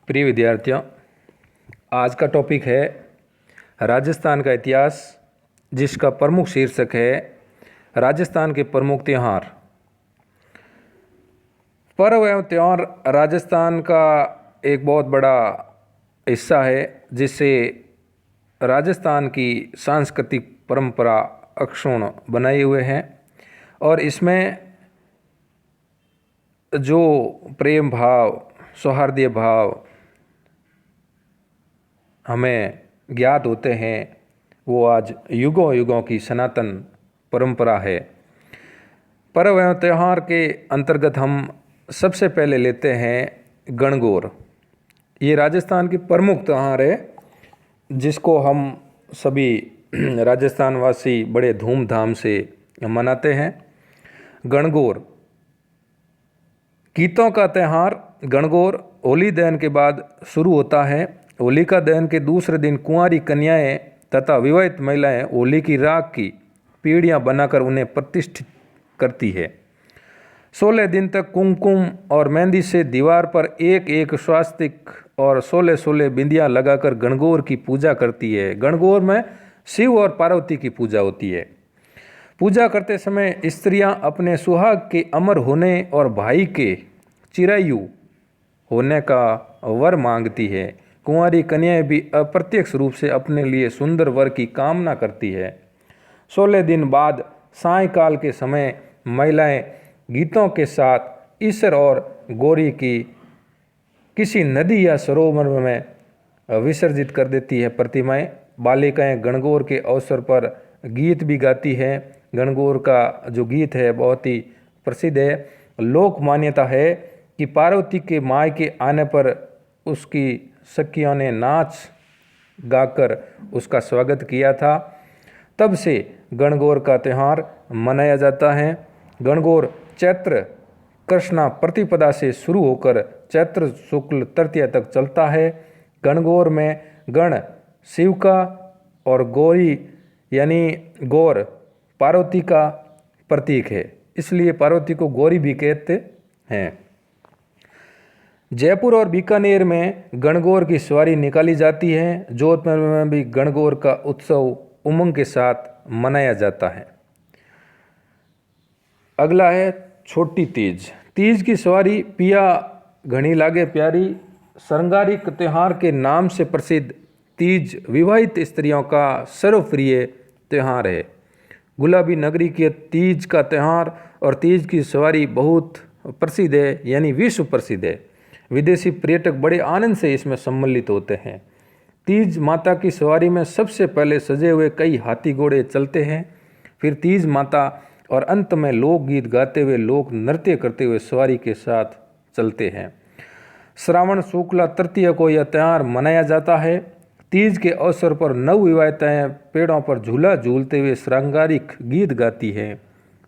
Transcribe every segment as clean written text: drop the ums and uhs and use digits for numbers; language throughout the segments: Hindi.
प्रिय विद्यार्थियों, आज का टॉपिक है राजस्थान का इतिहास, जिसका प्रमुख शीर्षक है राजस्थान के प्रमुख त्यौहार। पर्व एवं त्यौहार राजस्थान का एक बहुत बड़ा हिस्सा है, जिससे राजस्थान की सांस्कृतिक परंपरा अक्षुण्ण बनाए हुए हैं और इसमें जो प्रेम भाव, सौहार्दीय भाव हमें ज्ञात होते हैं, वो आज युगों युगों की सनातन परंपरा है। पर्व एवं त्यौहार के अंतर्गत हम सबसे पहले लेते हैं गणगौर। ये राजस्थान की प्रमुख त्यौहार है, जिसको हम सभी राजस्थान वासी बड़े धूमधाम से मनाते हैं। गणगौर गीतों का त्यौहार गणगौर होली दहन के बाद शुरू होता है। होलिका दहन के दूसरे दिन कुंवारी कन्याएं तथा विवाहित महिलाएं होली की राख की पीढ़ियां बनाकर उन्हें प्रतिष्ठित करती है। 16 दिन तक कुमकुम और मेहंदी से दीवार पर एक एक स्वास्तिक और 16 बिंदियां लगाकर गणगौर की पूजा करती है। गणगौर में शिव और पार्वती की पूजा होती है। पूजा करते समय स्त्रियां अपने सुहाग के अमर होने और भाई के चिरायु होने का वर मांगती है। कुंवारी कन्याएं भी अप्रत्यक्ष रूप से अपने लिए सुंदर वर की कामना करती है। 16 दिन बाद सायंकाल के समय महिलाएं गीतों के साथ ईश्वर और गौरी की किसी नदी या सरोवर में विसर्जित कर देती है प्रतिमाएं। बालिकाएं गणगौर के अवसर पर गीत भी गाती हैं। गणगौर का जो गीत है बहुत ही प्रसिद्ध है। लोक मान्यता है कि पार्वती के मायके आने पर उसकी सखियों ने नाच गाकर उसका स्वागत किया था। तब से गणगौर का त्यौहार मनाया जाता है। गणगौर चैत्र कृष्णा प्रतिपदा से शुरू होकर चैत्र शुक्ल तृतीया तक चलता है। गणगौर में गण शिव का और गौरी यानी गौर पार्वती का प्रतीक है, इसलिए पार्वती को गौरी भी कहते हैं। जयपुर और बीकानेर में गणगौर की सवारी निकाली जाती है। जोधपुर में भी गणगौर का उत्सव उमंग के साथ मनाया जाता है। अगला है छोटी तीज। तीज की सवारी पिया घनी लागे प्यारी श्रृंगारिक त्यौहार के नाम से प्रसिद्ध तीज विवाहित स्त्रियों का सर्वप्रिय त्यौहार है। गुलाबी नगरी के तीज का त्यौहार और तीज की सवारी बहुत प्रसिद्ध है, यानी विश्व प्रसिद्ध है। विदेशी पर्यटक बड़े आनंद से इसमें सम्मिलित होते हैं। तीज माता की सवारी में सबसे पहले सजे हुए कई हाथी घोड़े चलते हैं, फिर तीज माता और अंत में लोकगीत गाते हुए लोक नृत्य करते हुए सवारी के साथ चलते हैं। श्रावण शुक्ला तृतीया को यह त्यौहार मनाया जाता है। तीज के अवसर पर नवविवाहिताएं पेड़ों पर झूला झूलते हुए श्रृंगारिक गीत गाती हैं।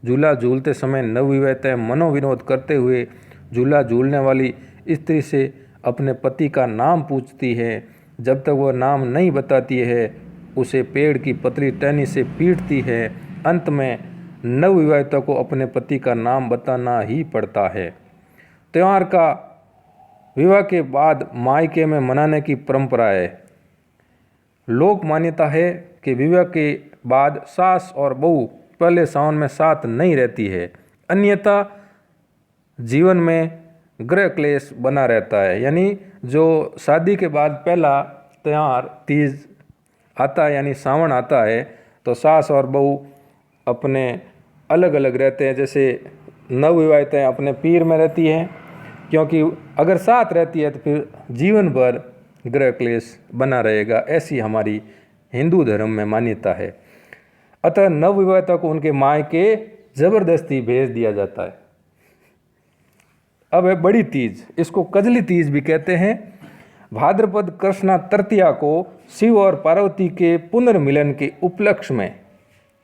झूला झूलते समय नवविवाहिताएं मनोविनोद करते हुए झूला झूलने वाली स्त्री से अपने पति का नाम पूछती है। जब तक वह नाम नहीं बताती है, उसे पेड़ की पतली टहनी से पीटती है। अंत में नवविवाहिता को अपने पति का नाम बताना ही पड़ता है। त्यौहार का विवाह के बाद मायके में मनाने की परंपरा है। लोक मान्यता है कि विवाह के बाद सास और बहू पहले सावन में साथ नहीं रहती है, अन्यथा जीवन में गृह क्लेश बना रहता है। यानी जो शादी के बाद पहला त्यौहार तीज आता है, यानी सावन आता है, तो सास और बहू अपने अलग अलग रहते हैं। जैसे नवविवाहिताएं अपने पीर में रहती हैं, क्योंकि अगर साथ रहती है तो फिर जीवन भर गृह क्लेश बना रहेगा, ऐसी हमारी हिंदू धर्म में मान्यता है। अतः नवविवाहिता को उनके मायके जबरदस्ती भेज दिया जाता है। अब है बड़ी तीज, इसको कजली तीज भी कहते हैं। भाद्रपद कृष्णा तृतीया को शिव और पार्वती के पुनर्मिलन के उपलक्ष्य में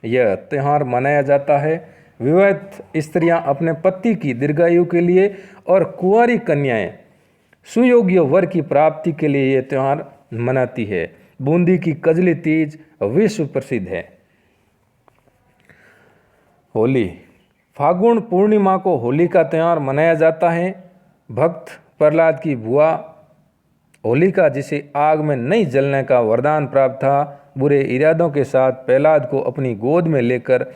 यह त्यौहार मनाया जाता है। विवाहित स्त्रियां अपने पति की दीर्घायु के लिए और कुंवारी कन्याएं सुयोग्य वर की प्राप्ति के लिए यह त्यौहार मनाती है। बूंदी की कजली तीज विश्व प्रसिद्ध है। होली फागुन पूर्णिमा को होली का त्यौहार मनाया जाता है। भक्त प्रहलाद की बुआ होलिका जिसे आग में नहीं जलने का वरदान प्राप्त था, बुरे इरादों के साथ प्रहलाद को अपनी गोद में लेकर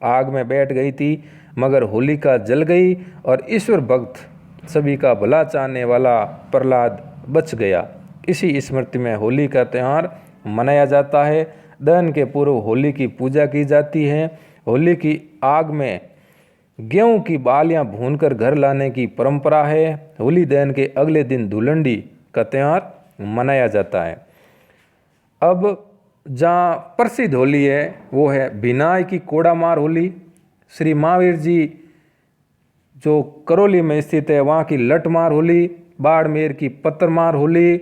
आग में बैठ गई थी, मगर होलिका जल गई और ईश्वर भक्त सभी का भला चाहने वाला प्रहलाद बच गया। इसी स्मृति में होली का त्यौहार मनाया जाता है। दहन के पूर्व होली की पूजा की जाती है। होली की आग में गेहूं की बालियां भूनकर घर लाने की परंपरा है। होली दहन के अगले दिन धुलंडी का त्यौहार मनाया जाता है। अब जहाँ प्रसिद्ध होली है वो है भिनाई की कोड़ामार होली। श्री महावीर जी जो करौली में स्थित है वहाँ की लठमार होली, बाड़मेर की पत्थरमार होली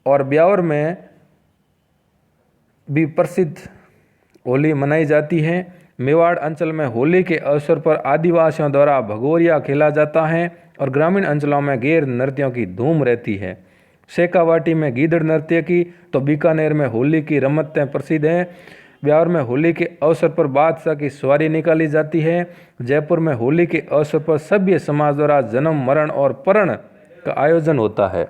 और ब्यावर में भी प्रसिद्ध होली मनाई जाती है। मेवाड़ अंचल में होली के अवसर पर आदिवासियों द्वारा भगोरिया खेला जाता है और ग्रामीण अंचलों में गैर नृत्यों की धूम रहती है। शेखावाटी में गीदड़ नृत्य की तो बीकानेर में होली की रमतें प्रसिद्ध हैं। ब्यावर में होली के अवसर पर बादशाह की सवारी निकाली जाती है। जयपुर में होली के अवसर पर सभ्य समाज द्वारा जन्म, मरण और परण का आयोजन होता है।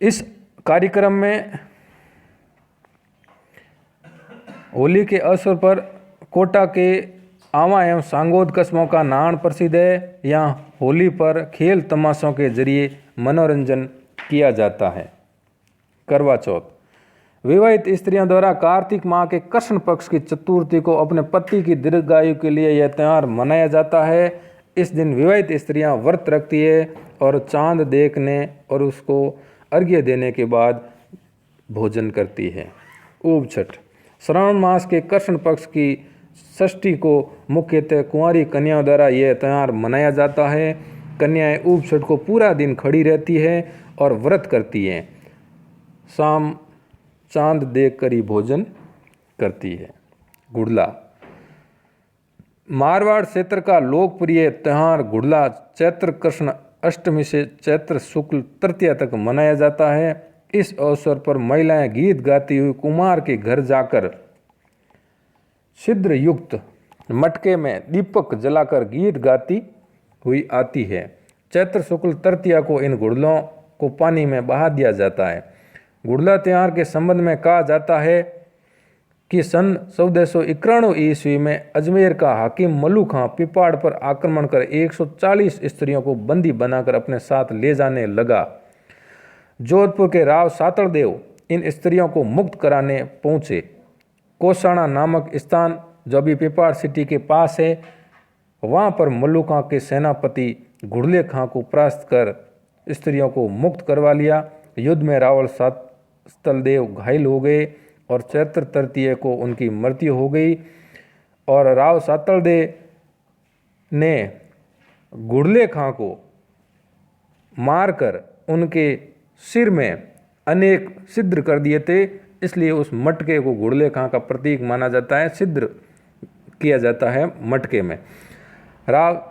इस कार्यक्रम में होली के अवसर पर कोटा के आवा एवं सांगोद कस्बों का नाहन प्रसिद्ध है। यहाँ होली पर खेल तमाशों के जरिए मनोरंजन किया जाता है। करवा चौथ, विवाहित स्त्रियों द्वारा कार्तिक माह के कृष्ण पक्ष की चतुर्थी को अपने पति की दीर्घायु के लिए यह त्यौहार मनाया जाता है। इस दिन विवाहित स्त्रियां व्रत रखती है और चांद देखने और उसको अर्घ्य देने के बाद भोजन करती है। ऊब छठ, श्रावण मास के कृष्ण पक्ष की षष्ठी को मुख्यतः कुंवारी कन्याओं द्वारा यह त्यौहार मनाया जाता है। कन्याएं ऊब छठ को पूरा दिन खड़ी रहती है और व्रत करती हैं। शाम चांद देखकर ही भोजन करती है। गुड़ला, मारवाड़ क्षेत्र का लोकप्रिय त्यौहार गुड़ला चैत्र कृष्ण अष्टमी से चैत्र शुक्ल तृतीया तक मनाया जाता है। इस अवसर पर महिलाएं गीत गाती हुई कुमार के घर जाकर छिद्र युक्त मटके में दीपक जलाकर गीत गाती हुई आती है। चैत्र शुक्ल तृतीया को इन गुड़लों को पानी में बहा दिया जाता है। गुड़ला त्यौहार के संबंध में कहा जाता है कि सन 1491 ईस्वी में अजमेर का हाकिम मल्लू खां पिपाड़ पर आक्रमण कर 140 स्त्रियों को बंदी बनाकर अपने साथ ले जाने लगा। जोधपुर के राव सातड़देव इन स्त्रियों को मुक्त कराने पहुंचे। कोसाणा नामक स्थान जो अभी पिपाड़ सिटी के पास है, वहां पर मल्लू खां के सेनापति घुड़ले खां को परास्त कर स्त्रियों को मुक्त करवा लिया। युद्ध में रावल सातड़देव घायल हो गए और चैत्र तृतीय को उनकी मृत्यु हो गई और राव सातड़देव ने घुड़ले खां को मारकर उनके सिर में अनेक छिद्र कर दिए थे। इसलिए उस मटके को घुड़ले खां का प्रतीक माना जाता है। छिद्र किया जाता है मटके में। राव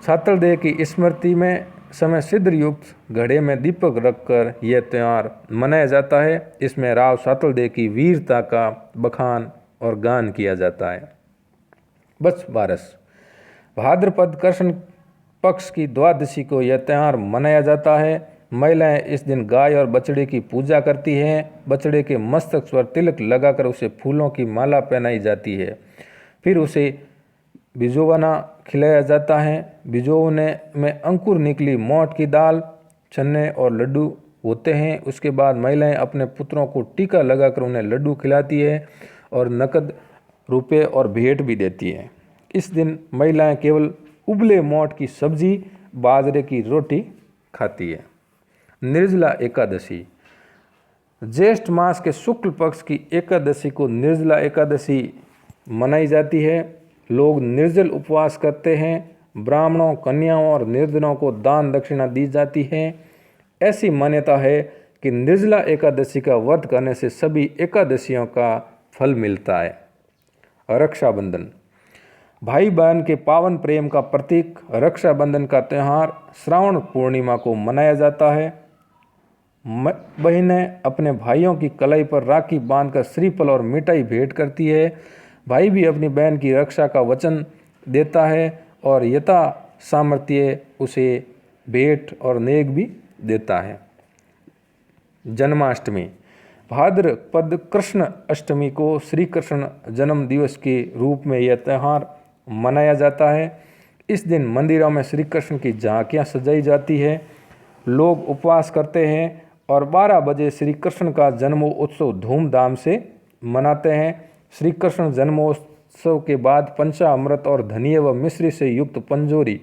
सातड़देव की स्मृति में समय छिद्र युक्त घड़े में दीपक रखकर यह त्यौहार मनाया जाता है। इसमें राव सातड़देव की वीरता का बखान और गान किया जाता है। बस बारस, भाद्रपद कृष्ण पक्ष की द्वादशी को यह त्यौहार मनाया जाता है। महिलाएं इस दिन गाय और बछड़े की पूजा करती हैं। बछड़े के मस्तक पर तिलक लगाकर उसे फूलों की माला पहनाई जाती है। फिर उसे बिजोवना खिलाया जाता है। बिजोवने में अंकुर निकली मोठ की दाल, चने और लड्डू होते हैं। उसके बाद महिलाएं अपने पुत्रों को टीका लगाकर उन्हें लड्डू खिलाती है और नकद रुपए और भेंट भी देती है। इस दिन महिलाएं केवल उबले मोठ की सब्जी, बाजरे की रोटी खाती है। निर्जला एकादशी, ज्येष्ठ मास के शुक्ल पक्ष की एकादशी को निर्जला एकादशी मनाई जाती है। लोग निर्जल उपवास करते हैं। ब्राह्मणों, कन्याओं और निर्धनों को दान दक्षिणा दी जाती है। ऐसी मान्यता है कि निर्जला एकादशी का व्रत करने से सभी एकादशियों का फल मिलता है। रक्षाबंधन, भाई बहन के पावन प्रेम का प्रतीक रक्षाबंधन का त्यौहार श्रावण पूर्णिमा को मनाया जाता है। बहनें अपने भाइयों की कलाई पर राखी बांधकर श्रीफल और मिठाई भेंट करती है। भाई भी अपनी बहन की रक्षा का वचन देता है और यथा सामर्थ्य उसे भेंट और नेक भी देता है। जन्माष्टमी भाद्रपद कृष्ण अष्टमी को श्री कृष्ण जन्म दिवस के रूप में यह त्यौहार मनाया जाता है। इस दिन मंदिरों में श्री कृष्ण की झांकियाँ सजाई जाती है, लोग उपवास करते हैं और 12 बजे श्री कृष्ण का जन्मोत्सव धूमधाम से मनाते हैं। श्री कृष्ण जन्मोत्सव के बाद पंचामृत और धनिये व मिश्री से युक्त पंजोरी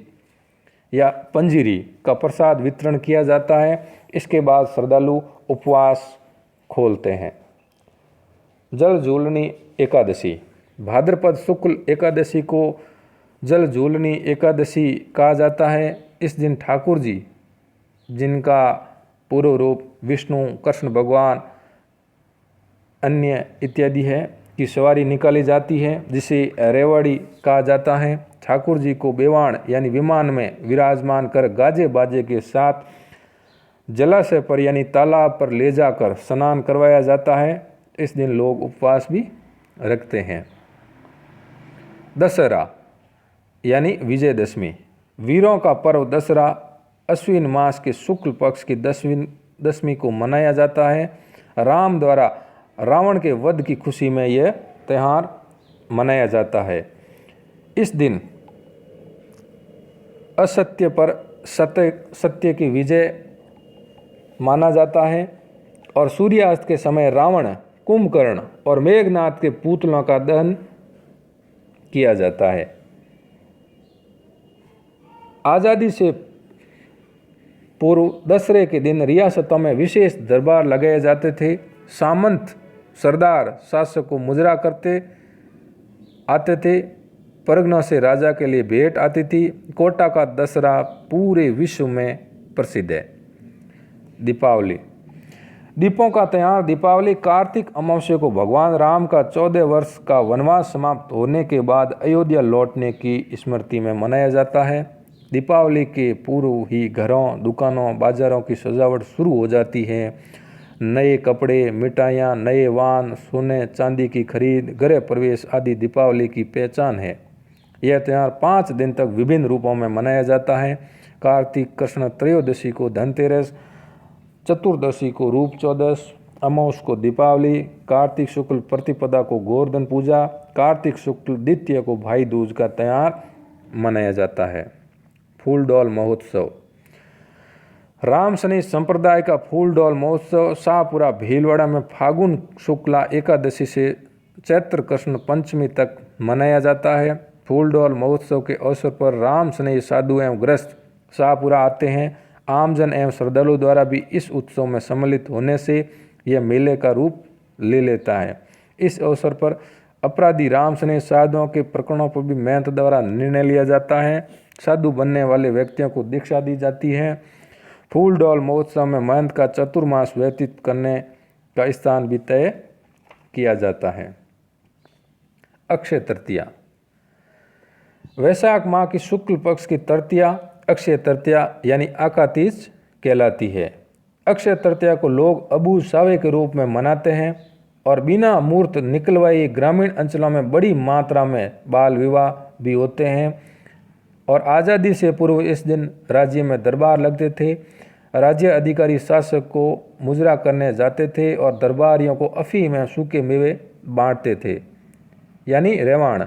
या पंजीरी का प्रसाद वितरण किया जाता है। इसके बाद श्रद्धालु उपवास खोलते हैं। जल झूलनी एकादशी भाद्रपद शुक्ल एकादशी को जल झूलनी एकादशी कहा जाता है। इस दिन ठाकुर जी, जिनका पूर्व रूप विष्णु, कृष्ण भगवान, अन्य इत्यादि है, की सवारी निकाली जाती है, जिसे रेवाड़ी कहा जाता है। ठाकुर जी को बेवाण यानी विमान में विराजमान कर गाजे बाजे के साथ जलाशय पर यानी तालाब पर ले जाकर स्नान करवाया जाता है। इस दिन लोग उपवास भी रखते हैं। दशहरा यानी विजयदशमी वीरों का पर्व दशहरा अश्विन मास के शुक्ल पक्ष की दशमी को मनाया जाता है। राम द्वारा रावण के वध की खुशी में यह त्यौहार मनाया जाता है। इस दिन असत्य पर सत्य की विजय माना जाता है और सूर्यास्त के समय रावण, कुंभकर्ण और मेघनाथ के पुतलों का दहन किया जाता है। आज़ादी से पूर्व दशहरे के दिन रियासतों में विशेष दरबार लगाए जाते थे। सामंत सरदार शासक को मुजरा करते आते थे। परगनों से राजा के लिए भेंट आती थी। कोटा का दशहरा पूरे विश्व में प्रसिद्ध है। दीपावली दीपों का त्यौहार दीपावली कार्तिक अमावस्या को भगवान राम का 14 वर्ष का वनवास समाप्त होने के बाद अयोध्या लौटने की स्मृति में मनाया जाता है। दीपावली के पूर्व ही घरों, दुकानों, बाजारों की सजावट शुरू हो जाती है। नए कपड़े, मिठाइयाँ, नए वाहन, सोने चांदी की खरीद, गृह प्रवेश आदि दीपावली की पहचान है। यह त्यौहार 5 दिन तक विभिन्न रूपों में मनाया जाता है। कार्तिक कृष्ण त्रयोदशी को धनतेरस, चतुर्दशी को रूप चौदस, अमावस को दीपावली, कार्तिक शुक्ल प्रतिपदा को गोवर्धन पूजा, कार्तिक शुक्ल द्वितीय को भाई दूज का त्यौहार मनाया जाता है। फूल डोल महोत्सव राम शनि संप्रदाय का फूल डोल महोत्सव शाहपुरा भीलवाड़ा में फागुन शुक्ला एकादशी से चैत्र कृष्ण पंचमी तक मनाया जाता है। फूल डोल महोत्सव के अवसर पर राम शनि साधु एवं ग्रस्त शाहपुरा आते हैं। आमजन एवं श्रद्धालु द्वारा भी इस उत्सव में सम्मिलित होने से यह मेले का रूप ले लेता है। इस अवसर पर अपराधी राम शनि साधुओं के प्रकरणों पर भी महंत द्वारा निर्णय लिया जाता है। साधु बनने वाले व्यक्तियों को दीक्षा दी जाती है। फूल डोल महोत्सव में महंत का चतुर्मास व्यतीत करने का स्थान भी तय किया जाता है। अक्षय तृतीया वैशाख माह की शुक्ल पक्ष की तृतीया अक्षय तृतीया यानी आकातीज कहलाती है। अक्षय तृतीया को लोग अबू सावे के रूप में मनाते हैं और बिना मूर्त निकलवाए ग्रामीण अंचलों में बड़ी मात्रा में बाल विवाह भी होते हैं। और आज़ादी से पूर्व इस दिन राज्य में दरबार लगते थे। राज्य अधिकारी शासक को मुजरा करने जाते थे और दरबारियों को अफीम में सूखे मेवे बांटते थे यानी रेवाण।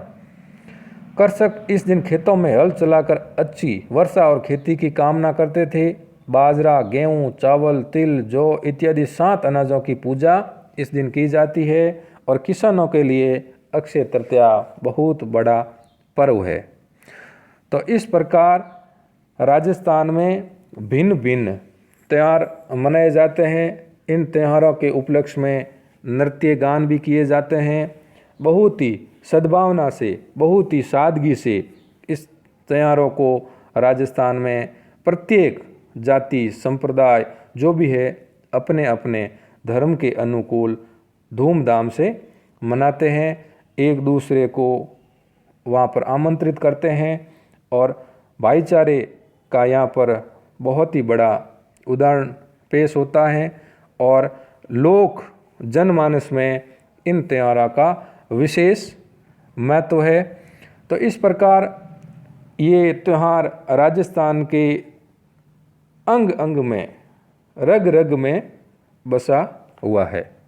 कृषक इस दिन खेतों में हल चलाकर अच्छी वर्षा और खेती की कामना करते थे। बाजरा, गेहूँ, चावल, तिल, जौ इत्यादि 7 अनाजों की पूजा इस दिन की जाती है और किसानों के लिए अक्षय तृतीया बहुत बड़ा पर्व है। तो इस प्रकार राजस्थान में भिन्न भिन्न त्यौहार मनाए जाते हैं। इन त्योहारों के उपलक्ष्य में नृत्य गान भी किए जाते हैं। बहुत ही सद्भावना से, बहुत ही सादगी से इस त्योहारों को राजस्थान में प्रत्येक जाति संप्रदाय जो भी है अपने अपने धर्म के अनुकूल धूमधाम से मनाते हैं। एक दूसरे को वहाँ पर आमंत्रित करते हैं और भाईचारे का यहाँ पर बहुत ही बड़ा उदाहरण पेश होता है और लोक जनमानस में इन त्योहारों का विशेष महत्व है। तो इस प्रकार ये त्यौहार राजस्थान के अंग अंग में रग रग में बसा हुआ है।